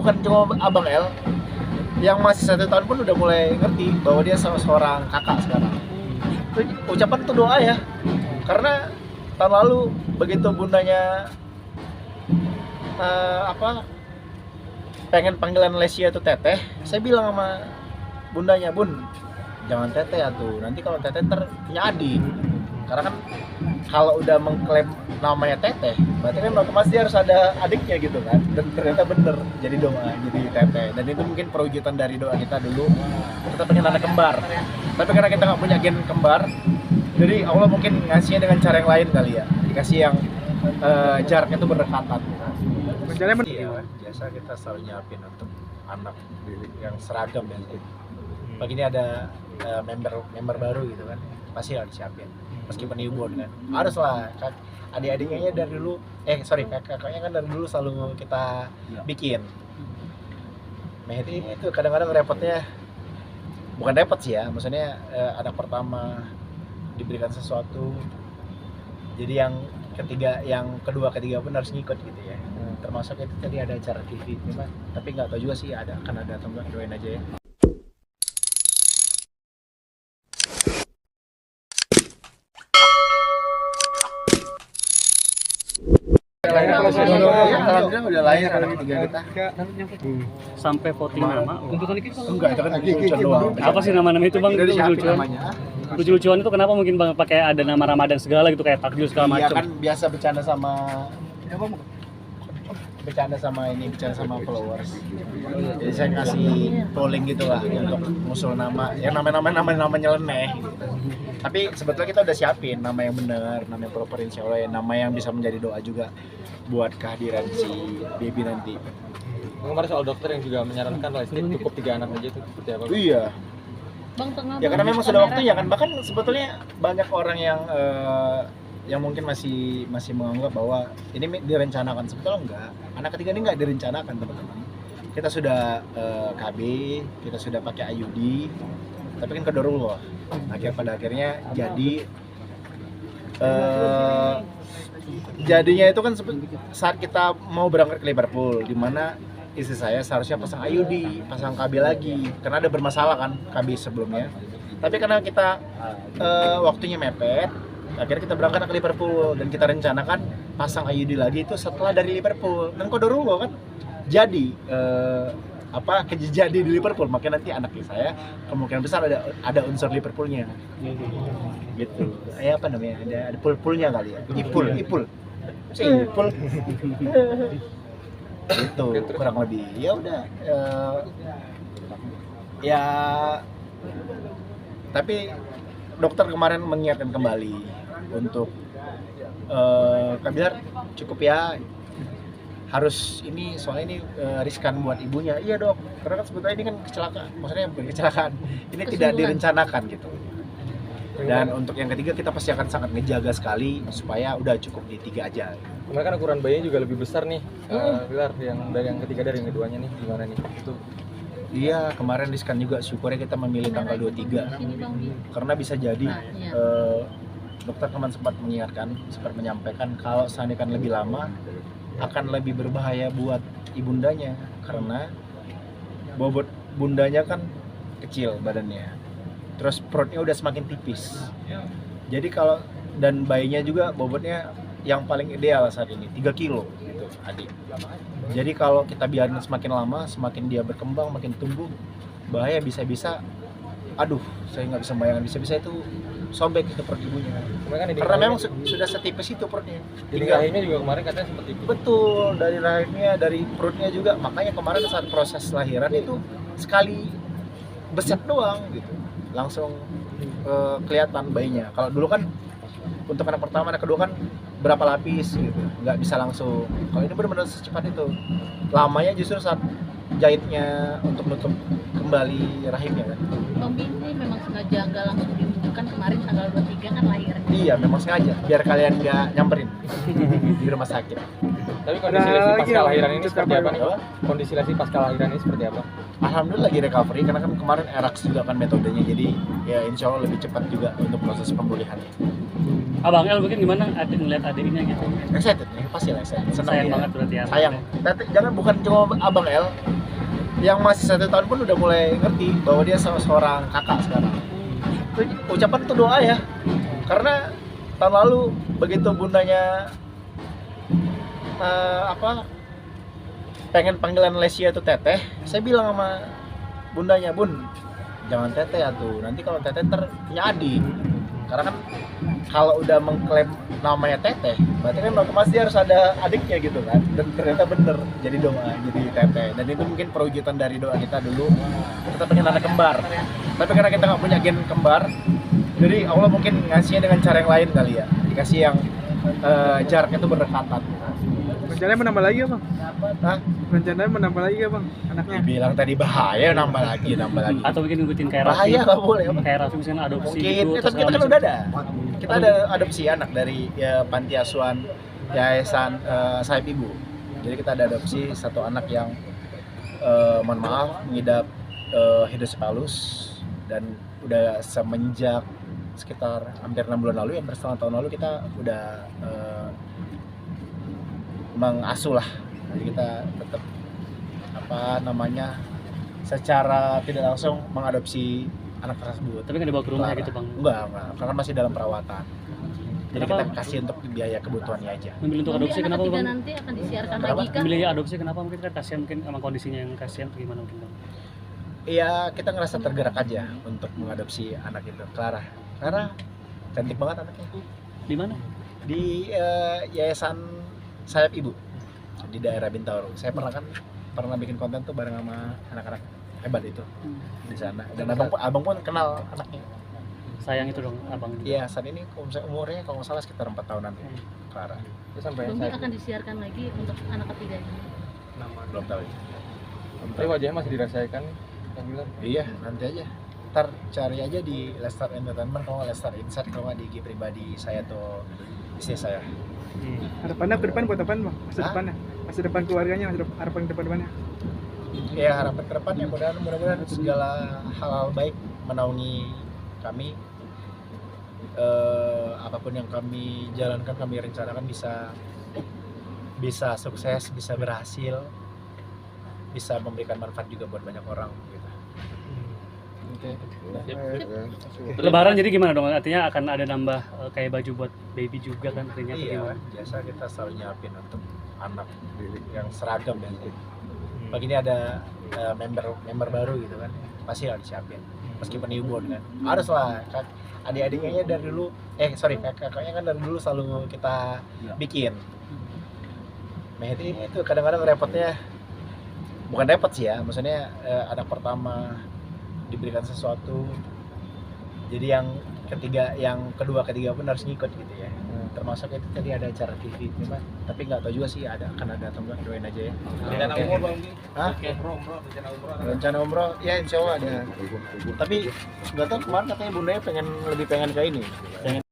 bukan cuma Abang L, yang masih 1 tahun pun udah mulai ngerti bahwa dia seorang kakak sekarang. Ucapan itu doa ya, karena tahun lalu begitu bundanya pengen panggilan Lesia itu Teteh, saya bilang sama bundanya, Bun, jangan Teteh atuh, nanti kalau Teteh ntar punya adik. Karena kan kalau udah mengklaim namanya Teteh, berarti kan otomatis dia harus ada adiknya gitu kan. Dan ternyata bener jadi doa, jadi Teteh. Dan itu mungkin perwujudan dari doa kita dulu. Kita pengen anak kembar, tapi karena kita nggak punya gen kembar, jadi Allah mungkin ngasihnya dengan cara yang lain kali ya. Dikasih yang jaraknya itu berdekatan. Iya, biasa kita selalu nyiapin untuk anak yang seragam ya. Pagi ini ada member baru gitu kan, pasti harus disiapin. Meskipun newborn kan, harus lah. Adik-adiknya dari dulu, kakaknya kan dari dulu selalu kita bikin. Mehdi itu kadang-kadang repotnya, bukan repot sih ya, maksudnya anak pertama diberikan sesuatu, jadi yang kedua ketiga pun harus ngikut gitu ya. Termasuk itu tadi ada acara TV memang, tapi nggak tahu juga sih akan ada atau enggak, doain aja ya. Alhamdulillah udah lahir anak ketiga kita. Sampai voting nama. Enggak, itu kan lucu-lucuan doang. Apa sih nama-nama itu Bang? Dari siapa Lucu-lucuan. namanya? Lucu-lucuan itu kenapa mungkin Bang pakai ada nama Ramadan segala gitu kayak takjil segala Iya macam. kan biasa bercanda sama followers. Jadi saya kasih polling gitu lah untuk ngusul nama yang nama nyeleneh. Tapi sebetulnya kita udah siapin nama yang benar, nama yang proper insya Allah, nama yang bisa menjadi doa juga buat kehadiran si baby nanti. Kemarin soal dokter yang juga menyarankan Lesti cukup 3 anak aja itu seperti apa? Iya. Bang, tengah Ya karena memang sudah waktunya kan, bahkan sebetulnya banyak orang yang mungkin masih menganggap bahwa ini direncanakan, sebetulnya enggak. Anak ketiga ini enggak direncanakan teman-teman. Kita sudah KB, kita sudah pakai IUD, tapi kan qadarullah. Pada akhirnya jadinya itu kan saat kita mau berangkat ke Liverpool, di mana istri saya seharusnya pasang IUD, pasang KB lagi, karena ada bermasalah kan KB sebelumnya. Tapi karena kita waktunya mepet, akhirnya kita berangkat ke Liverpool dan kita rencanakan pasang IUD lagi itu setelah dari Liverpool. Dan qadarullah kan jadi jadi di Liverpool, makanya nanti anaknya saya kemungkinan besar ada unsur Liverpoolnya gitu. Apa namanya, ada pulnya kali ya, ipul itu kurang lebih. Ya udah ya, tapi dokter kemarin mengingatkan kembali untuk Kak Bilar cukup ya, harus ini soalnya ini riskan buat ibunya. Iya dok, karena kan sebetulnya ini kan kecelakaan, maksudnya bukan kecelakaan, ini tidak direncanakan gitu. Dan untuk yang ketiga kita pasti akan sangat ngejaga sekali supaya udah cukup di 3 aja. Kemarin kan ukuran bayinya juga lebih besar nih, Bilar, yang dari yang ketiga dari yang keduanya nih gimana nih? Itu iya, kemarin riskan juga, syukurnya kita memilih tanggal 23 karena bisa jadi dokter kemarin sempat menyampaikan kalau seandainya kan lebih lama akan lebih berbahaya buat ibundanya, karena bobot bundanya kan kecil badannya, terus perutnya udah semakin tipis. Jadi kalau, dan bayinya juga bobotnya yang paling ideal saat ini 3 kilo gitu adik. Jadi kalau kita biarin semakin lama, semakin dia berkembang, makin tumbuh, bahaya, bisa-bisa saya nggak bisa bayangkan, bisa-bisa itu sobek ke perut ibunya. Karena memang sudah setipis itu perutnya. Jadi rahimnya juga kemarin katanya seperti itu. Betul, dari rahimnya, dari perutnya juga. Makanya kemarin saat proses lahiran itu sekali beset doang gitu, langsung kelihatan bayinya. Kalau dulu kan untuk anak pertama, anak kedua kan berapa lapis gitu, nggak bisa langsung. Kalau ini benar-benar secepat itu. Lamanya justru saat jahitnya untuk nutup kembali rahimnya kan. Bang Binti memang sengaja nggak langsung ditunjukkan kemarin tanggal 23 kan lahirnya. Iya, memang sengaja biar kalian nggak nyamperin di rumah sakit. Tapi kondisi Lesti pasca lahiran ini seperti apa nih? Kondisi Lesti pasca lahiran ini seperti apa? Alhamdulillah lagi recovery, karena kan kemarin ERAX juga kan metodenya, jadi ya insya Allah lebih cepat juga untuk proses pemulihannya. Abang El mungkin gimana ngeliat adiknya gitu? Excited nih, pasti lah excited. Senang Sayang dia. banget berarti ya. Sayang. Jangan bukan cuma Abang El, yang masih 1 tahun pun udah mulai ngerti bahwa dia seorang kakak sekarang. Ucapan itu doa ya, karena tahun lalu begitu bundanya pengen panggilan Lesia itu teteh, saya bilang sama bundanya, bun jangan teteh atuh, nanti kalau teteh punya adik. Karena kan kalau udah mengklaim namanya teteh, berarti kan otomatis dia harus ada adiknya gitu kan. Dan ternyata bener jadi doa, jadi teteh. Dan itu mungkin perwujudan dari doa kita dulu. Kita pengen anak kembar, tapi karena kita nggak punya gen kembar, jadi Allah mungkin ngasihnya dengan cara yang lain kali ya. Dikasih yang jaraknya itu berdekatan. Rencananya menambah lagi ya bang? Hah? Rencananya menambah lagi ya bang anaknya? Dibilang tadi bahaya, nambah lagi. Atau mungkin ngikutin kayak Raffi. Bahaya nggak boleh. Kayak Raffi misalnya adopsi Mungkin, gitu. tapi kita kan udah ada. Kita ada adopsi anak dari panti asuhan Yayasan Sayap Ibu. Jadi kita ada adopsi satu anak yang mohon maaf mengidap hidrosepalus dan udah semenjak sekitar hampir 6 bulan lalu, hampir setengah tahun lalu kita udah mengasuh lah. Jadi kita tetap secara tidak langsung mengadopsi anak tersebut. Tapi nggak dibawa ke rumah gitu bang? Enggak, karena masih dalam perawatan. Jadi Kenapa? kita kasih untuk biaya kebutuhannya aja. Memilih untuk adopsi kenapa Anak bang? ketiga nanti akan disiarkan Kenapa? lagi kan? Memilih adopsi kenapa? Mungkin kan kasihan, mungkin emang kondisinya yang kasihan atau gimana mungkin bang? Iya, kita ngerasa tergerak aja untuk mengadopsi anak itu. Clara cantik banget anaknya. Di mana? Di Yayasan Sayap Ibu di daerah Bintaro. Saya pernah bikin konten tuh bareng sama anak-anak hebat itu di sana. Dan abang pun kenal anaknya. Sayang itu dong abang. Iya, saat ini umurnya kalau nggak salah sekitar 4 tahunan. Clara. Itu sampai Mungkin saat akan disiarkan lagi untuk anak ketiganya. Belum tahu itu. tapi wajahnya masih dirahasiakan Kang Bilar. Iya, nanti aja. Ntar cari aja di Lestar Entertainment, kalau nggak Lestar Insight, kalau nggak di IG pribadi saya atau istri saya. Harapannya ke depan buat apaan bang? Masa Hah? depannya? Masa depan keluarganya, harapan ke depannya? Ya harapan ke depannya mudah-mudahan segala hal baik menaungi kami. Apapun yang kami jalankan, kami rencanakan bisa sukses, bisa berhasil, bisa memberikan manfaat juga buat banyak orang gitu. Oke. Lebaran jadi gimana dong? Artinya akan ada nambah kayak baju buat baby juga kan artinya atau Iya, gimana? biasa kita selalu nyiapin untuk anak yang seragam dan pagi ini ada member baru gitu kan, pasti harus disiapin meskipun newborn kan, harus lah. Adik-adiknya dari dulu kakaknya kan dari dulu selalu kita bikin. Nah itu kadang-kadang repotnya, bukan repot sih ya, maksudnya anak pertama diberikan sesuatu, jadi yang kedua ketiga pun harus ngikut gitu ya. Termasuk itu tadi ada acara TV cuma, tapi nggak tahu juga sih akan ada atau enggak, doain aja ya. Rencana umroh bang. Hah? Rencana umroh ya insya Allah ada, tapi nggak tahu kemarin katanya bundanya lebih pengen ke ini, pengen